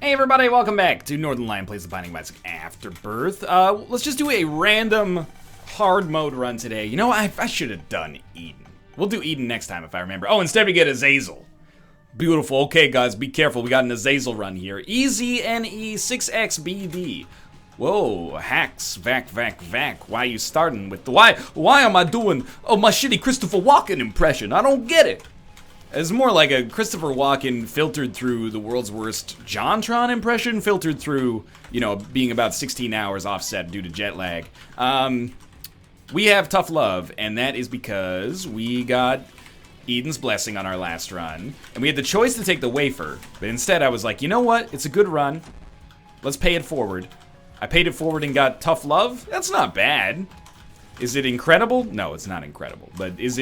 Hey everybody, welcome back to Northernlion Plays the Binding of Isaac Afterbirth. Let's just do a random hard mode run today. You know, I should have done Eden. We'll do Eden next time if I remember. Oh, instead we get Azazel. Beautiful. Okay, guys, be careful. We got an Azazel run here. EZNE 6XBD. Whoa, hacks, vac. Why are you starting with the why am I doing my shitty Christopher Walken impression? I don't get it. It's more like a Christopher Walken filtered through the world's worst JonTron impression, filtered through, you know, being about 16 hours offset due to jet lag. We have tough love, and that is because we got Eden's blessing on our last run, and we had the choice to take the wafer, but instead I was like, you know what? It's a good run. Let's pay it forward. I paid it forward and got tough love. That's not bad. Is it incredible? No, it's not incredible. But is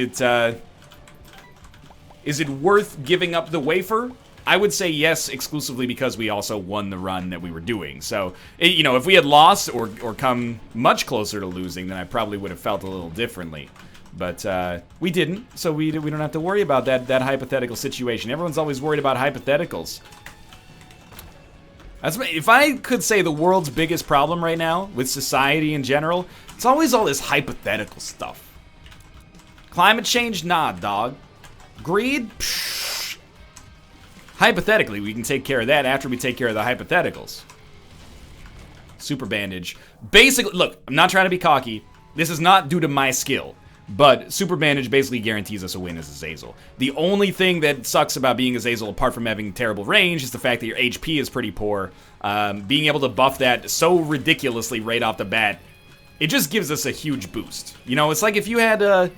it worth giving up the wafer? I would say yes, exclusively because we also won the run that we were doing. So, you know, if we had lost or come much closer to losing, then I probably would have felt a little differently. But we didn't, so we don't have to worry about that hypothetical situation. Everyone's always worried about hypotheticals. If I could say the world's biggest problem right now with society in general, it's always all this hypothetical stuff. Climate change? Nah, dog. Greed? Psh. Hypothetically, we can take care of that after we take care of the hypotheticals. Super bandage. Basically, look, I'm not trying to be cocky. This is not due to my skill. But super bandage basically guarantees us a win as Azazel. The only thing that sucks about being Azazel, apart from having terrible range, is the fact that your HP is pretty poor. Being able to buff that so ridiculously right off the bat, it just gives us a huge boost. You know, it's like if you had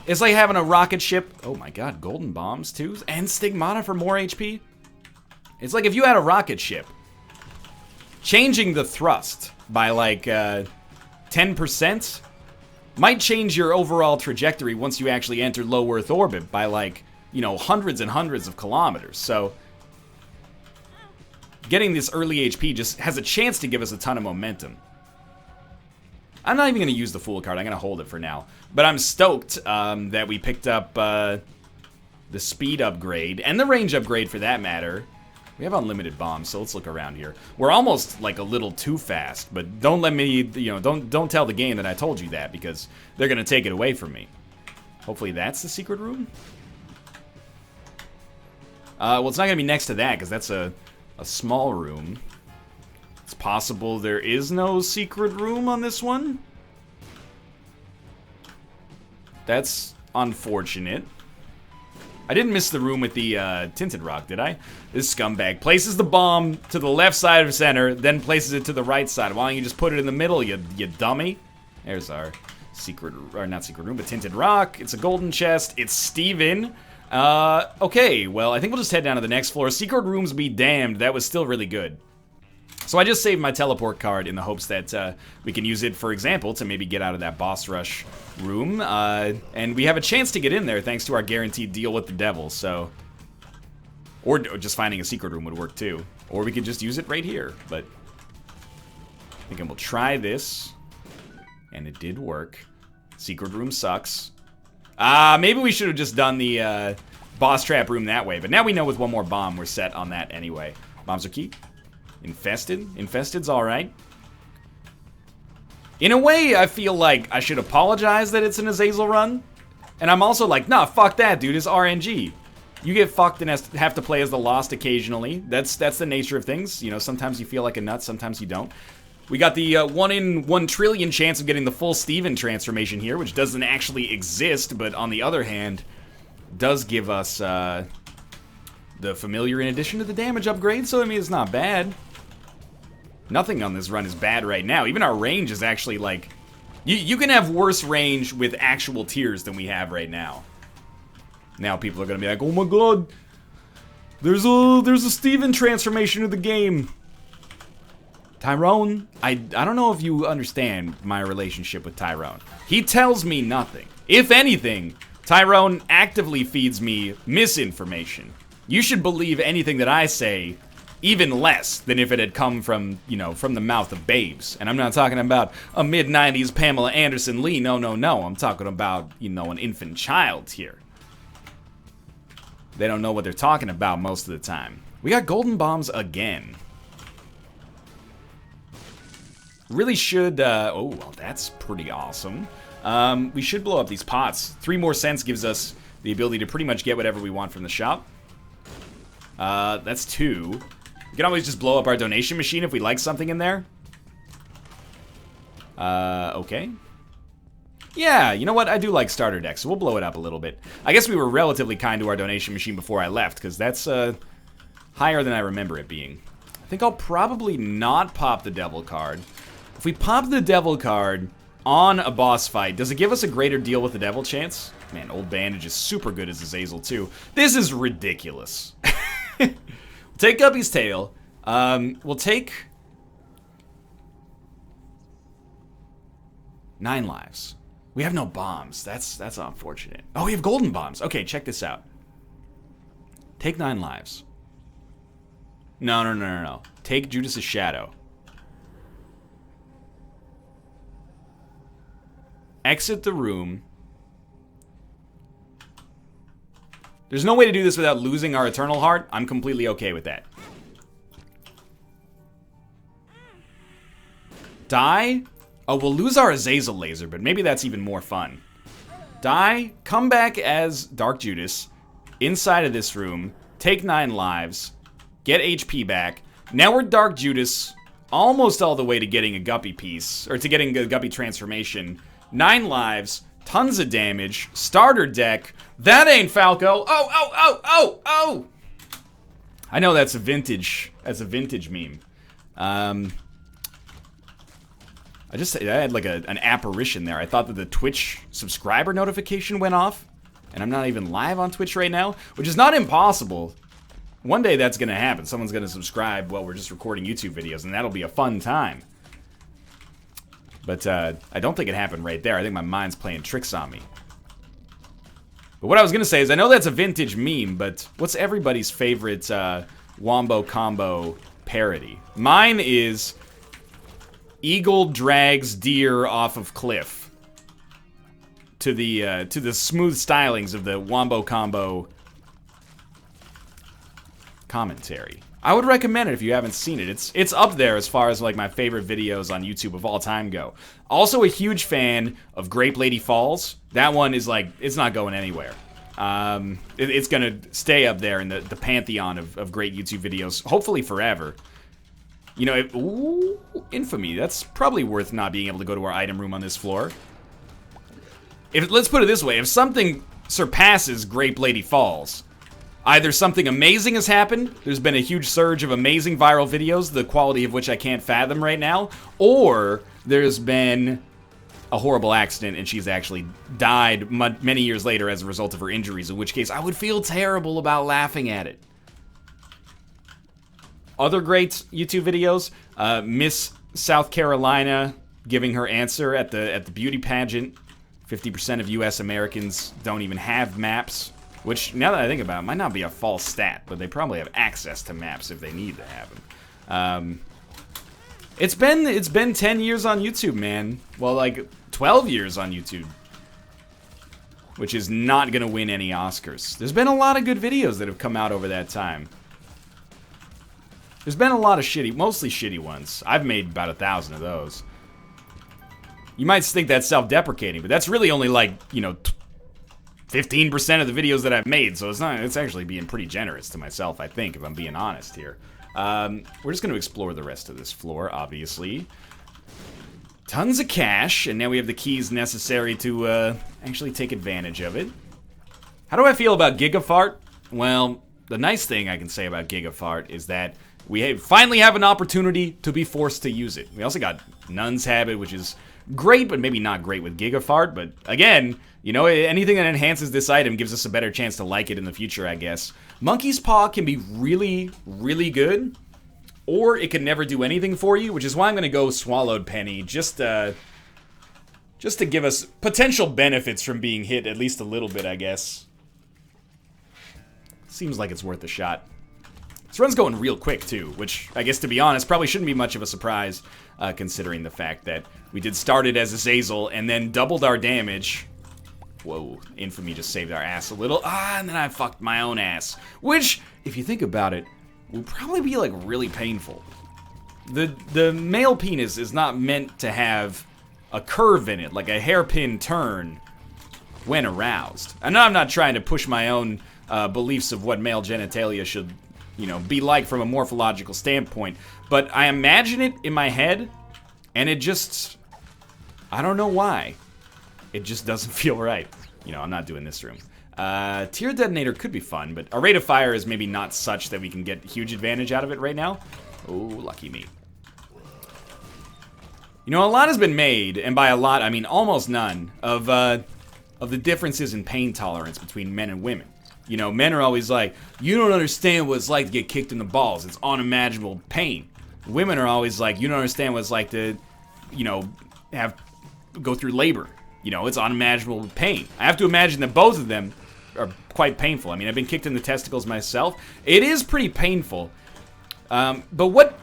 it's like having a rocket ship. Oh my god, golden bombs too? And stigmata for more HP? It's like if you had a rocket ship. Changing the thrust by like 10% might change your overall trajectory once you actually enter low Earth orbit by like, you know, hundreds and hundreds of kilometers. So getting this early HP just has a chance to give us a ton of momentum. I'm not even going to use the Fool card. I'm going to hold it for now. But I'm stoked that we picked up the speed upgrade and the range upgrade for that matter. We have unlimited bombs, so let's look around here. We're almost like a little too fast, but don't let me, you know, don't tell the game that I told you that because they're going to take it away from me. Hopefully that's the secret room. Well, it's not going to be next to that because that's a small room. It's possible there is no secret room on this one. That's unfortunate. I didn't miss the room with the tinted rock, did I? This scumbag places the bomb to the left side of center, then places it to the right side. Why don't you just put it in the middle, you dummy? There's our secret, or not secret room, but tinted rock. It's a golden chest. It's Steven. Okay, well, I think we'll just head down to the next floor. Secret rooms be damned. That was still really good. So I just saved my teleport card in the hopes that we can use it, for example, to maybe get out of that boss rush room. And we have a chance to get in there thanks to our guaranteed deal with the devil, so... Or just finding a secret room would work too. Or we could just use it right here, but... I think we'll try this. And it did work. Secret room sucks. Maybe we should have just done the boss trap room that way, but now we know with one more bomb we're set on that anyway. Bombs are key. Infested? Infested's alright. In a way, I feel like I should apologize that it's an Azazel run. And I'm also like, nah, fuck that, dude. It's RNG. You get fucked and have to play as the Lost occasionally. That's the nature of things. You know, sometimes you feel like a nut, sometimes you don't. We got the 1 in 1 trillion chance of getting the full Steven transformation here, which doesn't actually exist, but on the other hand, does give us the familiar in addition to the damage upgrade, so I mean, it's not bad. Nothing on this run is bad right now. Even our range is actually like... You can have worse range with actual tiers than we have right now. Now people are gonna be like, oh my god, there's a Steven transformation of the game. Tyrone, I don't know if you understand my relationship with Tyrone. He tells me nothing. If anything, Tyrone actively feeds me misinformation. You should believe anything that I say, even less than if it had come from, you know, from the mouth of babes. And I'm not talking about a mid-90s Pamela Anderson Lee, no. I'm talking about, you know, an infant child here. They don't know what they're talking about most of the time. We got golden bombs again. Really should, oh, well, that's pretty awesome. We should blow up these pots. 3 more cents gives us the ability to pretty much get whatever we want from the shop. That's 2. We can always just blow up our donation machine if we like something in there. Okay. Yeah, you know what? I do like starter decks, so we'll blow it up a little bit. I guess we were relatively kind to our donation machine before I left, because that's, higher than I remember it being. I think I'll probably not pop the devil card. If we pop the devil card on a boss fight, does it give us a greater deal with the devil chance? Man, Old Bandage is super good as Azazel too. This is ridiculous. We'll take Guppy's Tail. We'll take 9 lives. We have no bombs. That's unfortunate. Oh, we have golden bombs. Okay, check this out. Take 9 lives. No. Take Judas's Shadow. Exit the room. There's no way to do this without losing our Eternal Heart. I'm completely okay with that. Die. Oh, we'll lose our Azazel laser, but maybe that's even more fun. Die. Come back as Dark Judas. Inside of this room. Take 9 lives. Get HP back. Now we're Dark Judas. Almost all the way to getting a Guppy piece. Or to getting a Guppy transformation. 9 lives, tons of damage, starter deck. That ain't Falco. Oh! I know that's a vintage meme. I had like an apparition there. I thought that the Twitch subscriber notification went off, and I'm not even live on Twitch right now, which is not impossible. One day that's gonna happen. Someone's gonna subscribe while we're just recording YouTube videos, and that'll be a fun time. But I don't think it happened right there. I think my mind's playing tricks on me. But what I was going to say is, I know that's a vintage meme, but what's everybody's favorite Wombo Combo parody? Mine is Eagle drags deer off of cliff. To the smooth stylings of the Wombo Combo commentary. I would recommend it if you haven't seen it. It's up there as far as like my favorite videos on YouTube of all time go. Also a huge fan of Grape Lady Falls. That one is like, it's not going anywhere. It's gonna stay up there in the pantheon of great YouTube videos, hopefully forever. You know, ooh, Infamy. That's probably worth not being able to go to our item room on this floor. Let's put it this way, if something surpasses Grape Lady Falls, either something amazing has happened, there's been a huge surge of amazing viral videos, the quality of which I can't fathom right now, or there's been a horrible accident and she's actually died many years later as a result of her injuries, in which case I would feel terrible about laughing at it. Other great YouTube videos, Miss South Carolina giving her answer at the beauty pageant. 50% of US Americans don't even have maps. Which, now that I think about it, might not be a false stat, but they probably have access to maps if they need to have them. It's been 10 years on YouTube, man. Well, like 12 years on YouTube, which is not gonna win any Oscars. There's been a lot of good videos that have come out over that time. There's been a lot of mostly shitty ones. I've made about 1,000 of those. You might think that's self-deprecating, but that's really only like, you know, 15% of the videos that I've made, so it's actually being pretty generous to myself, I think, if I'm being honest here. We're just going to explore the rest of this floor, obviously. Tons of cash, and now we have the keys necessary to actually take advantage of it. How do I feel about Giga Fart? Well, the nice thing I can say about Giga Fart is that we finally have an opportunity to be forced to use it. We also got Nun's Habit, which is great, but maybe not great with Giga Fart, but again, you know, anything that enhances this item gives us a better chance to like it in the future, I guess. Monkey's Paw can be really, really good, or it can never do anything for you, which is why I'm going to go Swallowed Penny, just to give us potential benefits from being hit at least a little bit, I guess. Seems like it's worth a shot. This run's going real quick, too, which, I guess, to be honest, probably shouldn't be much of a surprise, considering the fact that we did start it as Azazel and then doubled our damage. Whoa, Infamy just saved our ass a little. And then I fucked my own ass. Which, if you think about it, will probably be like really painful. The male penis is not meant to have a curve in it, like a hairpin turn when aroused. I know I'm not trying to push my own beliefs of what male genitalia should, you know, be like from a morphological standpoint, but I imagine it in my head, and it just, I don't know why. It just doesn't feel right. You know, I'm not doing this room. Tier detonator could be fun, but our rate of fire is maybe not such that we can get huge advantage out of it right now. Oh, lucky me. You know, a lot has been made, and by a lot, I mean almost none, of the differences in pain tolerance between men and women. You know, men are always like, you don't understand what it's like to get kicked in the balls. It's unimaginable pain. Women are always like, you don't understand what it's like to, you know, go through labor. You know, it's unimaginable pain. I have to imagine that both of them are quite painful. I mean, I've been kicked in the testicles myself. It is pretty painful. But what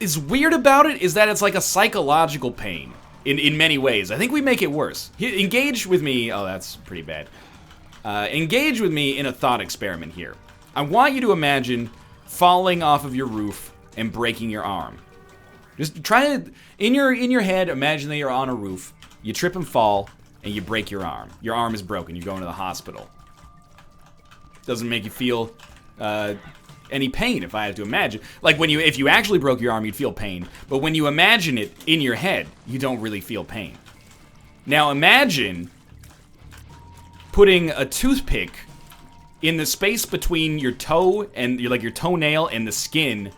is weird about it is that it's like a psychological pain in many ways. I think we make it worse. Engage with me. Oh, that's pretty bad. Engage with me in a thought experiment here. I want you to imagine falling off of your roof and breaking your arm. Just try to, in your head, imagine that you're on a roof. You trip and fall, and you break your arm. Your arm is broken. You're going to the hospital. Doesn't make you feel any pain, if I had to imagine. Like if you actually broke your arm, you'd feel pain. But when you imagine it in your head, you don't really feel pain. Now imagine putting a toothpick in the space between your toe and your toenail and the skin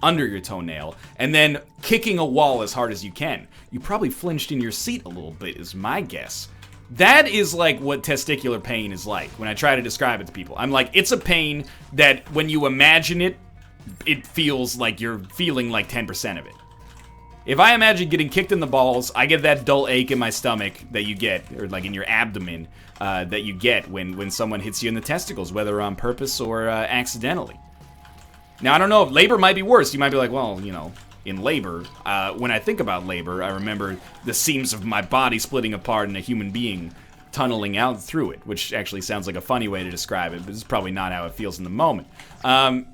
under your toenail, and then kicking a wall as hard as you can. You probably flinched in your seat a little bit, is my guess. That is like what testicular pain is like when I try to describe it to people. I'm like, it's a pain that when you imagine it, it feels like you're feeling like 10% of it. If I imagine getting kicked in the balls, I get that dull ache in my stomach that you get, or like in your abdomen, that you get when someone hits you in the testicles, whether on purpose or accidentally. Now, I don't know, if labor might be worse. You might be like, well, you know, in labor, when I think about labor, I remember the seams of my body splitting apart and a human being tunneling out through it, which actually sounds like a funny way to describe it, but it's probably not how it feels in the moment. And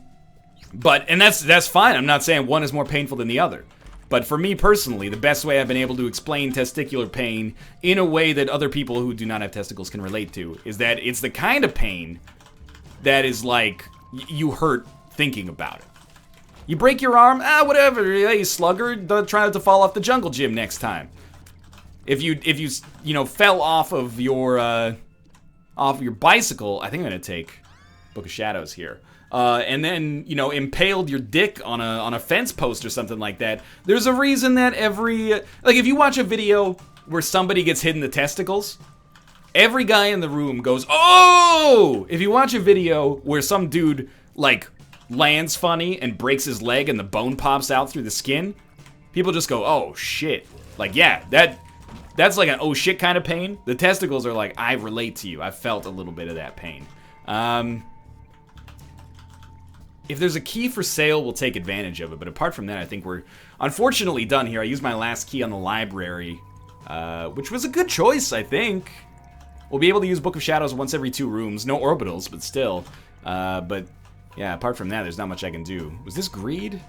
that's fine. I'm not saying one is more painful than the other. But for me personally, the best way I've been able to explain testicular pain in a way that other people who do not have testicles can relate to is that it's the kind of pain that is like, you hurt thinking about it. You break your arm, whatever, hey slugger, try not to fall off the jungle gym next time. If you fell off of your bicycle, I think I'm gonna take Book of Shadows here, and then impaled your dick on a fence post or something like that. There's a reason that if you watch a video where somebody gets hit in the testicles, every guy in the room goes, oh! If you watch a video where some dude lands funny and breaks his leg and the bone pops out through the skin, people just go, oh shit. Yeah, that's like an oh shit kind of pain. The testicles are like, I relate to you. I felt a little bit of that pain. If there's a key for sale, we'll take advantage of it. But apart from that, I think we're unfortunately done here. I used my last key on the library, which was a good choice, I think. We'll be able to use Book of Shadows once every 2 rooms. No orbitals, but still. But yeah, apart from that, there's not much I can do. Was this greed?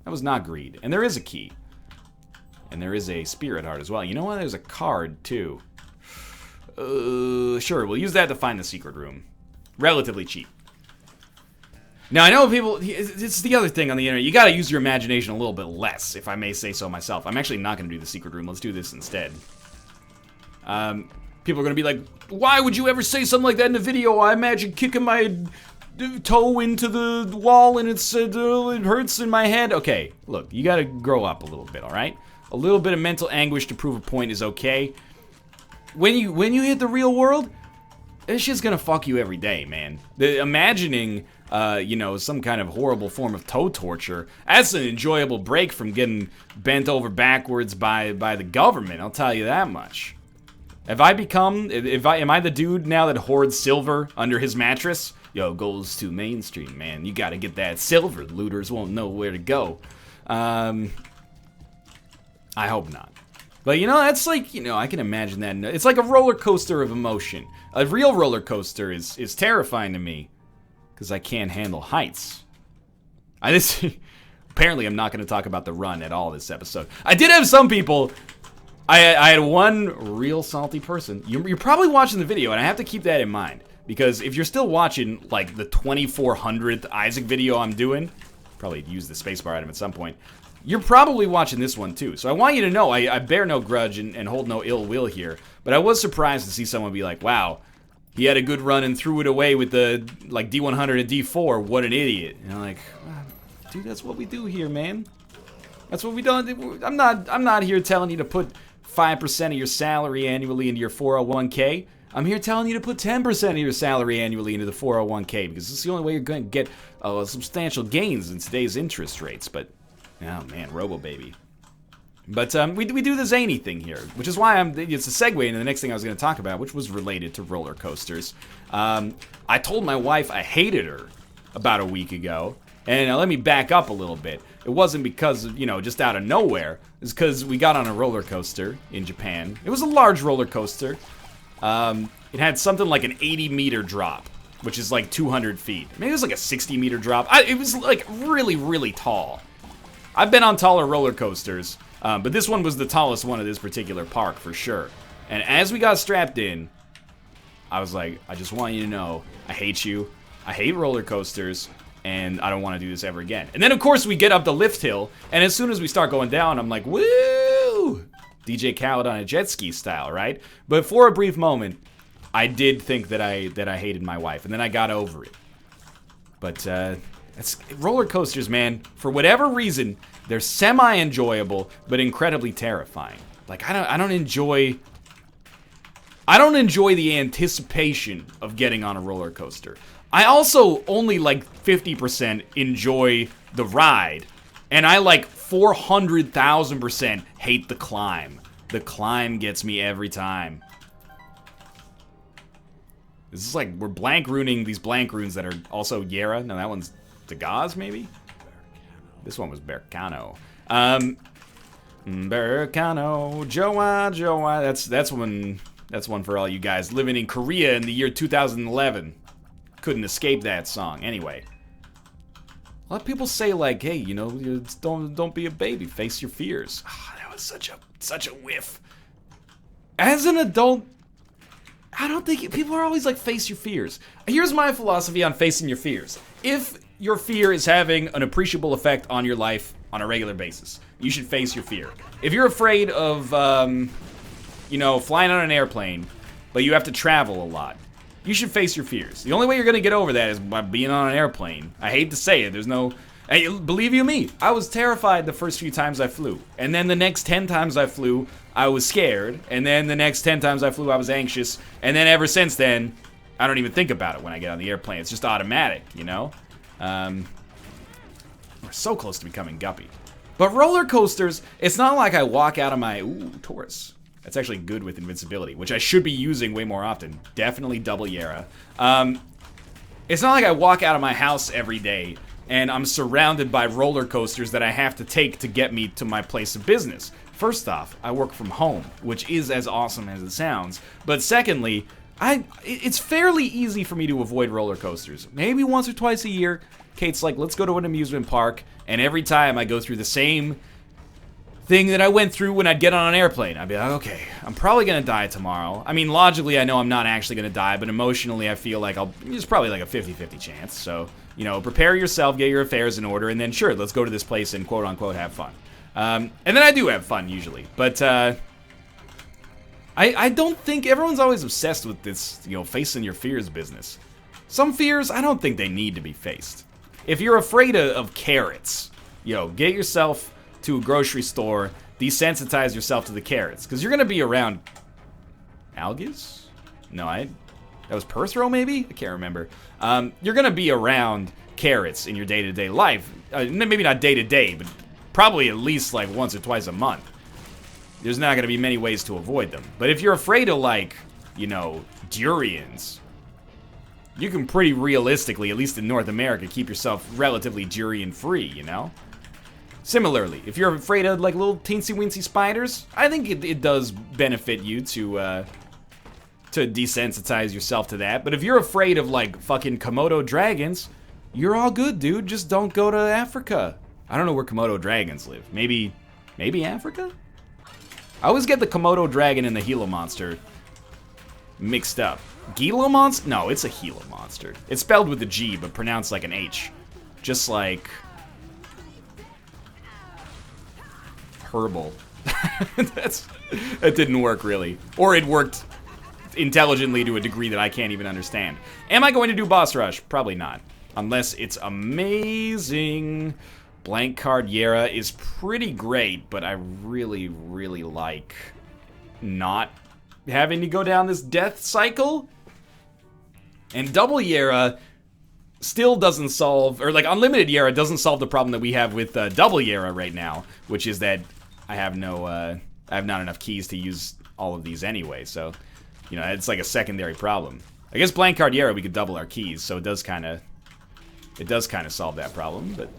That was not greed. And there is a key. And there is a spirit heart as well. You know what? There's a card, too. Sure, we'll use that to find the secret room. Relatively cheap. Now, I know people... It's the other thing on the internet. You gotta use your imagination a little bit less, if I may say so myself. I'm actually not gonna do the secret room. Let's do this instead. People are gonna be like, why would you ever say something like that in a video? I imagine kicking my toe into the wall and it hurts in my head. Okay, look, you gotta grow up a little bit, alright? A little bit of mental anguish to prove a point is okay. When you hit the real world, this shit's gonna fuck you every day, man. Imagining, some kind of horrible form of toe torture, that's an enjoyable break from getting bent over backwards by the government, I'll tell you that much. Am I the dude now that hoards silver under his mattress? Yo, goes to mainstream, man. You gotta get that silver. Looters won't know where to go. I hope not. But, that's like, I can imagine that. It's like a roller coaster of emotion. A real roller coaster is terrifying to me. because I can't handle heights. Apparently, I'm not going to talk about the run at all this episode. I did have some people. I had one real salty person. You're probably watching the video, and I have to keep that in mind. Because if you're still watching, like, the 2400th Isaac video I'm doing, probably use the spacebar item at some point, you're probably watching this one, too. So I want you to know, I bear no grudge and hold no ill will here. But I was surprised to see someone be like, wow, he had a good run and threw it away with the, like, D100 and D4. What an idiot. And I'm like, dude, that's what we do here, man. That's what we do. I'm not here telling you to put 5% of your salary annually into your 401k. I'm here telling you to put 10% of your salary annually into the 401k because it's the only way you're going to get substantial gains in today's interest rates. But, oh man, Robo-Baby. But we do the zany thing here, which is why it's a segue into the next thing I was going to talk about, which was related to roller coasters. I told my wife I hated her about a week ago. And let me back up a little bit. It wasn't because, just out of nowhere. It's because we got on a roller coaster in Japan. It was a large roller coaster. It had something like an 80-meter drop, which is like 200 feet. Maybe it was like a 60-meter drop. It was like really, really tall. I've been on taller roller coasters, but this one was the tallest one of this particular park for sure. And as we got strapped in, I was like, I just want you to know, I hate you. I hate roller coasters. And I don't want to do this ever again. And then, of course, we get up the lift hill, and as soon as we start going down, I'm like, woo! DJ Khaled on a jet ski style, right? But for a brief moment, I did think that I hated my wife, and then I got over it. But it's roller coasters, man. For whatever reason, they're semi-enjoyable, but incredibly terrifying. Like I don't enjoy the anticipation of getting on a roller coaster. I also only like 50% enjoy the ride, and I like 400,000% hate the climb. The climb gets me every time. This is like, we're blank ruining these blank runes that are also Yera. No, that one's Dagaz, maybe? This one was Berkano. Berkano, Joa. That's one for all you guys living in Korea in the year 2011. Couldn't escape that song. Anyway, a lot of people say like, "Hey, don't be a baby. Face your fears." That was such a whiff. As an adult, I don't think people are always like, "Face your fears." Here's my philosophy on facing your fears. If your fear is having an appreciable effect on your life on a regular basis, you should face your fear. If you're afraid of, flying on an airplane, but you have to travel a lot, you should face your fears. The only way you're going to get over that is by being on an airplane. I hate to say it. Believe you me, I was terrified the first few times I flew. And then the next 10 times I flew, I was scared. And then the next 10 times I flew, I was anxious. And then ever since then, I don't even think about it when I get on the airplane. It's just automatic, We're so close to becoming guppy. But roller coasters, it's not like I walk out of my... Ooh, Taurus. That's actually good with invincibility, which I should be using way more often. Definitely double Yera. It's not like I walk out of my house every day and I'm surrounded by roller coasters that I have to take to get me to my place of business. First off, I work from home, which is as awesome as it sounds. But secondly, it's fairly easy for me to avoid roller coasters. Maybe once or twice a year, Kate's like, let's go to an amusement park. And every time I go through the same thing that I went through when I'd get on an airplane. I'd be like, okay, I'm probably gonna die tomorrow. I mean, logically, I know I'm not actually gonna die, but emotionally, I feel like there's probably like a 50-50 chance. So, prepare yourself, get your affairs in order, and then sure, let's go to this place and quote unquote have fun. And then I do have fun usually, but I don't think everyone's always obsessed with this, facing your fears business. Some fears, I don't think they need to be faced. If you're afraid of carrots, get yourself to a grocery store, desensitize yourself to the carrots, because you're going to be around algas? No, that was Perthrow maybe? I can't remember. You're going to be around carrots in your day-to-day life. Maybe not day-to-day, but probably at least like once or twice a month. There's not going to be many ways to avoid them. But if you're afraid of like, durians, you can pretty realistically, at least in North America, keep yourself relatively durian-free, Similarly, if you're afraid of like little teensy-weensy spiders, I think it does benefit you to to desensitize yourself to that. But if you're afraid of, like, fucking Komodo dragons, you're all good, dude. Just don't go to Africa. I don't know where Komodo dragons live. Maybe Africa? I always get the Komodo dragon and the Gila monster mixed up. Gila monster? No, it's a Gila monster. It's spelled with a G, but pronounced like an H. Just like... herbal. That didn't work, really. Or it worked intelligently to a degree that I can't even understand. Am I going to do boss rush? Probably not. Unless it's amazing. Blank card Yera is pretty great, but I really, really like not having to go down this death cycle. And double Yera still doesn't solve, or like unlimited Yera doesn't solve the problem that we have with double Yera right now, which is that I have not enough keys to use all of these anyway. So, you know, it's like a secondary problem. I guess blank card Yera we could double our keys, so it does kind of solve that problem, but.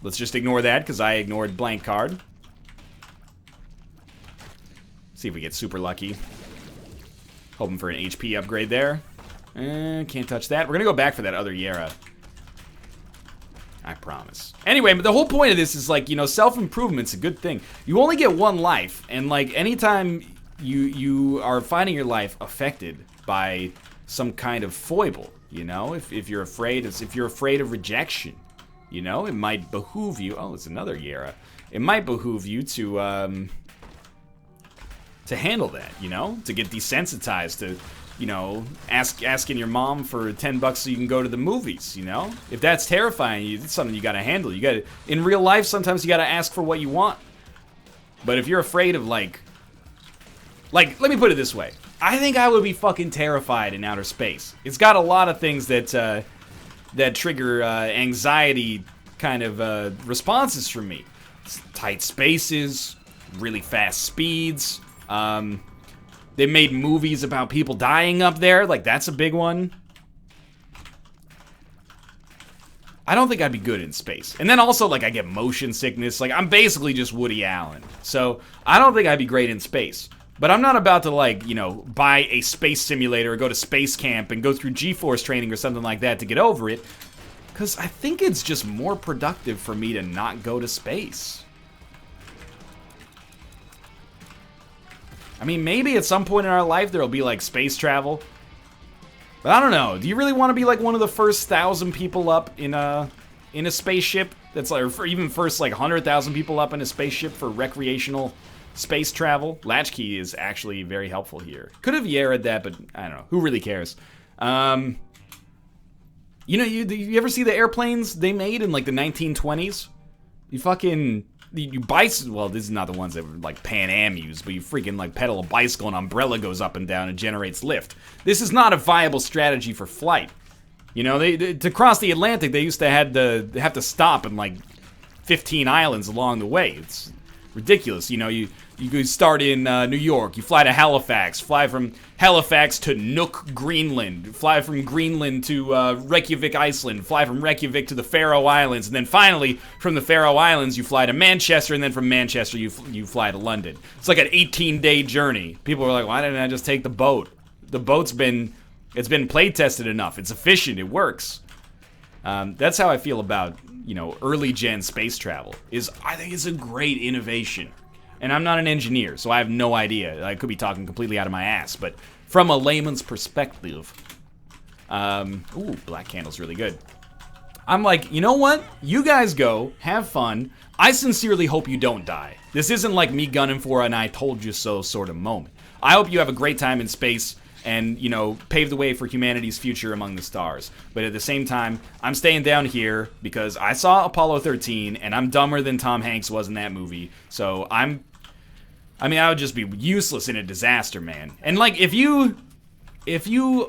Let's just ignore that, because I ignored blank card. See if we get super lucky. Hoping for an HP upgrade there. Can't touch that. We're going to go back for that other Yera. I promise. Anyway, but the whole point of this is, like, you know, self-improvement's a good thing. You only get one life, and, like, anytime you are finding your life affected by some kind of foible, you know? If you're afraid of rejection. You know, it might behoove you. Oh, it's another Yera. It might behoove you to handle that. You know, to get desensitized to, you know, asking your mom for $10 so you can go to the movies. You know, if that's terrifying you, it's something you got to handle. You got to, in real life, sometimes you got to ask for what you want. But if you're afraid of like, let me put it this way. I think I would be fucking terrified in outer space. It's got a lot of things that trigger anxiety kind of responses from me. Tight spaces, really fast speeds. They made movies about people dying up there. Like, that's a big one. I don't think I'd be good in space. And then also, like, I get motion sickness. Like, I'm basically just Woody Allen. So, I don't think I'd be great in space. But I'm not about to, like, you know, buy a space simulator or go to space camp and go through G-Force training or something like that to get over it. Because I think it's just more productive for me to not go to space. I mean, maybe at some point in our life there'll be, like, space travel. But I don't know. Do you really want to be, like, one of the first 1,000 people up in a spaceship? That's like, or even first, like, 100,000 people up in a spaceship for recreational space travel? Latchkey is actually very helpful here. Could have Yera'd that, but I don't know. Who really cares? You know, you ever see the airplanes they made in, like, the 1920s? You fucking... You bicycle... Well, this is not the ones that were, like, Pan Am used, but you freaking, like, pedal a bicycle and an umbrella goes up and down and generates lift. This is not a viable strategy for flight. You know, to cross the Atlantic, they used to have to stop in, like, 15 islands along the way. It's ridiculous. You know, you start in New York, you fly to Halifax, fly from Halifax to Nuuk, Greenland, fly from Greenland to Reykjavik, Iceland, fly from Reykjavik to the Faroe Islands, and then finally from the Faroe Islands you fly to Manchester, and then from Manchester you fly to London. It's like an 18-day journey. People are like, why didn't I just take the boat? The boat's been play tested enough. It's efficient. It works. That's how I feel about, you know, early gen space travel. I think it's a great innovation. And I'm not an engineer, so I have no idea. I could be talking completely out of my ass, but from a layman's perspective, ooh, black candle's really good. I'm like, you know what? You guys go, have fun. I sincerely hope you don't die. This isn't like me gunning for an I told you so sort of moment. I hope you have a great time in space and, you know, pave the way for humanity's future among the stars. But at the same time, I'm staying down here because I saw Apollo 13, and I'm dumber than Tom Hanks was in that movie. So I would just be useless in a disaster, man. And, like, if you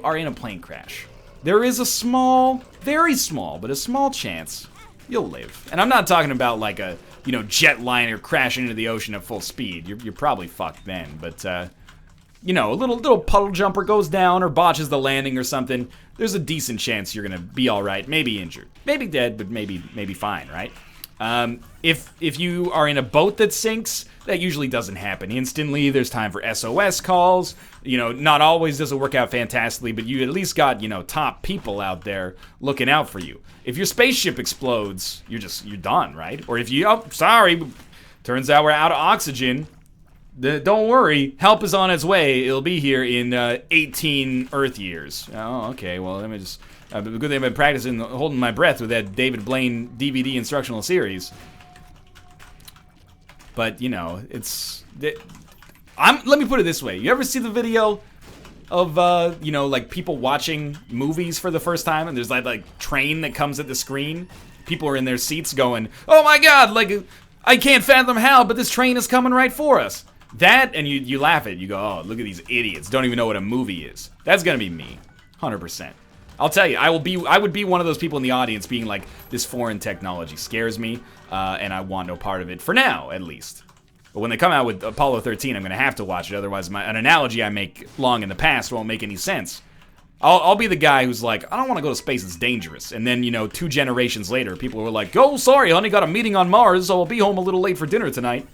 are in a plane crash, there is a small, very small, but a small chance you'll live. And I'm not talking about, like, a, you know, jetliner crashing into the ocean at full speed. You're probably fucked then, but, you know, a little puddle jumper goes down or botches the landing or something, there's a decent chance you're gonna be all right, maybe injured, maybe dead, but maybe fine, right? If you are in a boat that sinks, that usually doesn't happen instantly. There's time for SOS calls. You know, not always does it work out fantastically, but you at least got, you know, top people out there looking out for you. If your spaceship explodes, you're done, right? Or if you, oh, sorry, turns out we're out of oxygen. Don't worry, help is on its way. It'll be here in 18 Earth years. Oh, okay, well, let me just... good thing I've been practicing holding my breath with that David Blaine DVD instructional series. But, you know, it's... let me put it this way. You ever see the video of, you know, like, people watching movies for the first time, and there's like train that comes at the screen? People are in their seats going, oh my god, like, I can't fathom how, but this train is coming right for us. That, and you laugh at it. You go, oh, look at these idiots. Don't even know what a movie is. That's gonna be me. 100%. I'll tell you, I would be one of those people in the audience being like, this foreign technology scares me, and I want no part of it, for now, at least. But when they come out with Apollo 13, I'm gonna have to watch it, otherwise an analogy I make long in the past won't make any sense. I'll be the guy who's like, I don't want to go to space, it's dangerous. And then, you know, 2 generations later, people were like, oh, sorry, honey, got a meeting on Mars, so I'll be home a little late for dinner tonight.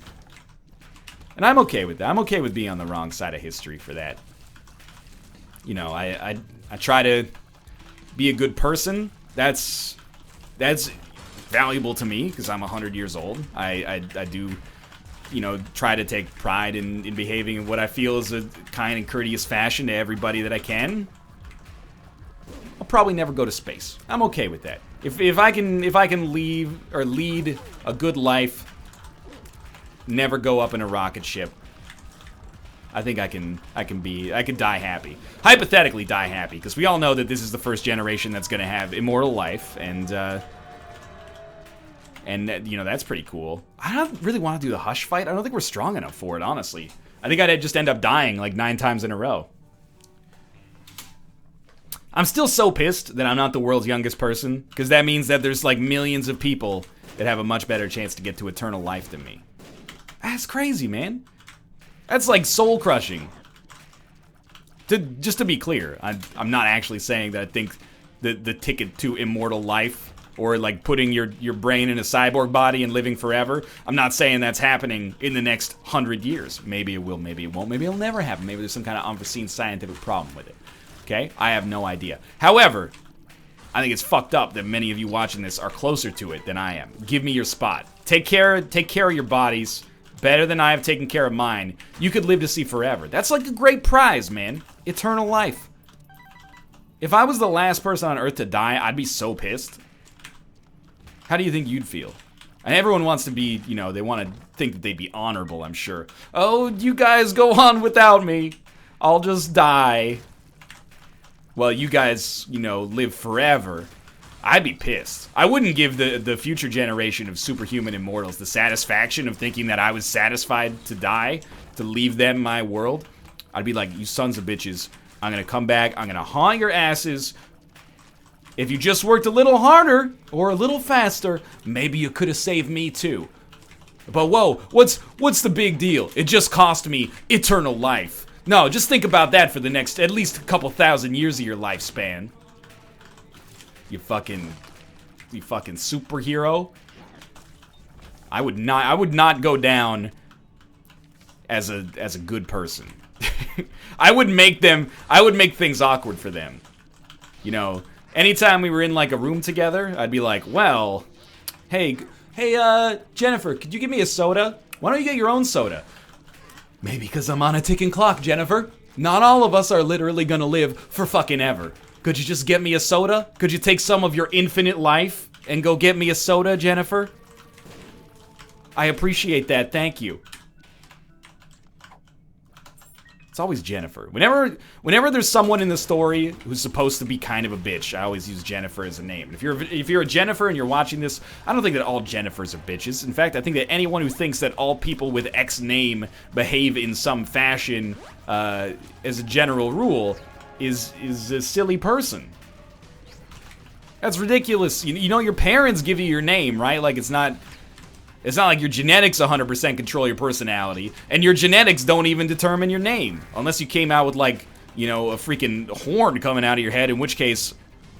And I'm okay with that. I'm okay with being on the wrong side of history for that. You know, I try to be a good person. That's valuable to me because I'm 100 years old. I do, you know, try to take pride in behaving in what I feel is a kind and courteous fashion to everybody that I can. I'll probably never go to space. I'm okay with that. If I can lead a good life, never go up in a rocket ship, I think I can die happy. Hypothetically die happy, because we all know that this is the first generation that's gonna have immortal life, and you know, that's pretty cool. I don't really want to do the Hush fight. I don't think we're strong enough for it, honestly. I think I'd just end up dying like 9 times in a row. I'm still so pissed that I'm not the world's youngest person, because that means that there's like millions of people that have a much better chance to get to eternal life than me. That's crazy, man. That's like soul crushing. Just to be clear, I'm not actually saying that I think the ticket to immortal life, or like putting your brain in a cyborg body and living forever, I'm not saying that's happening in the next 100 years. Maybe it will, maybe it won't, maybe it'll never happen. Maybe there's some kind of unforeseen scientific problem with it. Okay? I have no idea. However, I think it's fucked up that many of you watching this are closer to it than I am. Give me your spot. Take care of your bodies better than I have taken care of mine. You could live to see forever. That's like a great prize, man. Eternal life. If I was the last person on Earth to die, I'd be so pissed. How do you think you'd feel? And everyone wants to be, you know, they want to think that they'd be honorable, I'm sure. Oh, you guys go on without me. I'll just die. Well, you guys, you know, live forever. I'd be pissed. I wouldn't give the future generation of superhuman immortals the satisfaction of thinking that I was satisfied to die, to leave them my world. I'd be like, you sons of bitches, I'm gonna come back, I'm gonna haunt your asses. If you just worked a little harder, or a little faster, maybe you could have saved me too. But whoa, what's the big deal? It just cost me eternal life. No, just think about that for the next at least a couple thousand years of your lifespan. You fucking superhero. I would not go down as a good person. I would make things awkward for them. You know, anytime we were in like a room together, I'd be like, well, hey, Jennifer, could you give me a soda? Why don't you get your own soda? Maybe because I'm on a ticking clock, Jennifer. Not all of us are literally gonna live for fucking ever. Could you just get me a soda? Could you take some of your infinite life and go get me a soda, Jennifer? I appreciate that, thank you. It's always Jennifer. Whenever there's someone in the story who's supposed to be kind of a bitch, I always use Jennifer as a name. And if you're a Jennifer and you're watching this, I don't think that all Jennifers are bitches. In fact, I think that anyone who thinks that all people with X name behave in some fashion, as a general rule, is a silly person. That's ridiculous. You know your parents give you your name, right? Like it's not like your genetics 100% control your personality, and your genetics don't even determine your name. Unless you came out with like, you know, a freaking horn coming out of your head, in which case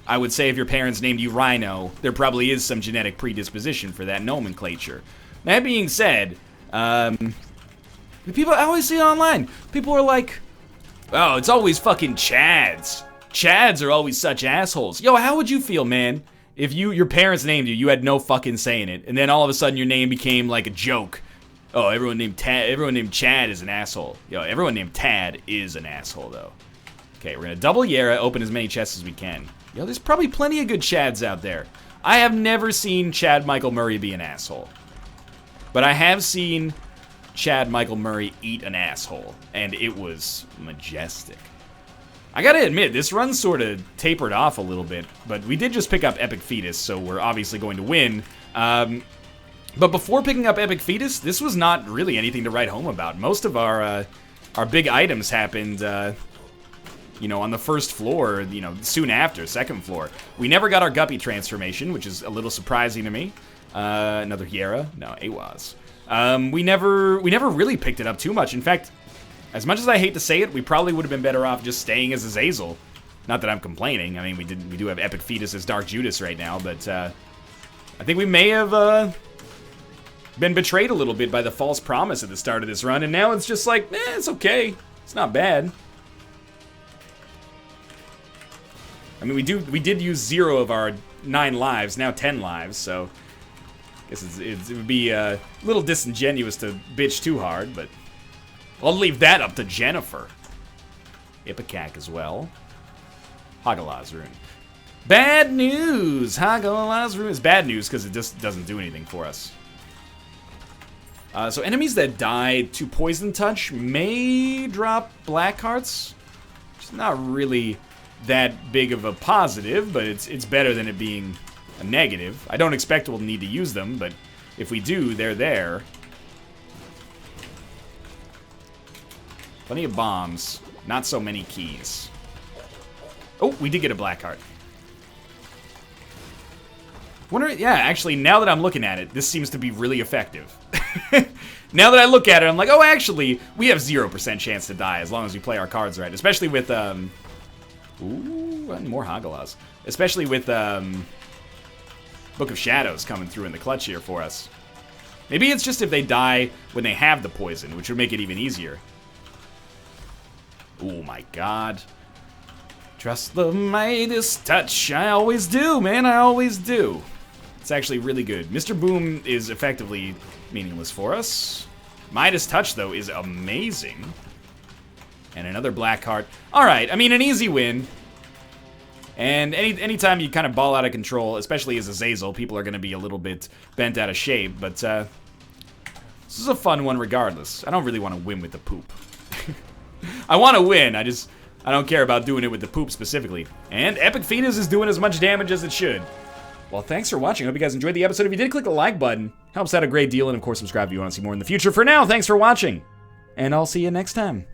I would say if your parents named you Rhino, there probably is some genetic predisposition for that nomenclature. That being said, people, I always see it online. People are like, oh, it's always fucking Chads. Chads are always such assholes. Yo, how would you feel, man, if your parents named you had no fucking say in it, and then all of a sudden your name became like a joke? Oh, everyone named Chad is an asshole. Yo, everyone named Tad is an asshole, though. Okay, we're gonna double Yara, open as many chests as we can. Yo, there's probably plenty of good Chads out there. I have never seen Chad Michael Murray be an asshole. But I have seen Chad Michael Murray eat an asshole, and it was majestic. I gotta admit, this run sort of tapered off a little bit, but we did just pick up Epic Fetus, so we're obviously going to win. But before picking up Epic Fetus, this was not really anything to write home about. Most of our big items happened, you know, on the first floor, you know, soon after, second floor. We never got our Guppy transformation, which is a little surprising to me. Another Hiera? No, Awaz. We never really picked it up too much. In fact, as much as I hate to say it, we probably would have been better off just staying as Azazel. Not that I'm complaining. I mean, we do have Epic Fetus as Dark Judas right now, but I think we may have been betrayed a little bit by the false promise at the start of this run, and now it's just like, it's okay. It's not bad. I mean, we did use 0 of our 9 lives, now 10 lives, so I guess it would be a little disingenuous to bitch too hard, but I'll leave that up to Jennifer. Ipecac as well. Hagalaz rune. Bad news! Hagalaz rune is bad news because it just doesn't do anything for us. So enemies that die to Poison Touch may drop black hearts. It's not really that big of a positive, but it's better than it being a negative. I don't expect we'll need to use them, but if we do, they're there. Plenty of bombs, not so many keys. Oh, we did get a black heart. Yeah, actually, now that I'm looking at it, this seems to be really effective. Now that I look at it, I'm like, oh, actually, we have 0% chance to die as long as we play our cards right. Especially with, ooh, more Hagalaz. Especially with, Book of Shadows coming through in the clutch here for us. Maybe it's just if they die when they have the poison, which would make it even easier. Oh my god. Trust the Midas touch. I always do, man. I always do. It's actually really good. Mr. Boom is effectively meaningless for us. Midas touch, though, is amazing. And another black heart. Alright, I mean, an easy win. And anytime you kind of ball out of control, especially as Azazel, people are going to be a little bit bent out of shape. But this is a fun one regardless. I don't really want to win with the poop. I want to win, I don't care about doing it with the poop specifically. And Epic Fetus is doing as much damage as it should. Well, thanks for watching. I hope you guys enjoyed the episode. If you did, click the like button. Helps out a great deal. And, of course, subscribe if you want to see more in the future. For now, thanks for watching. And I'll see you next time.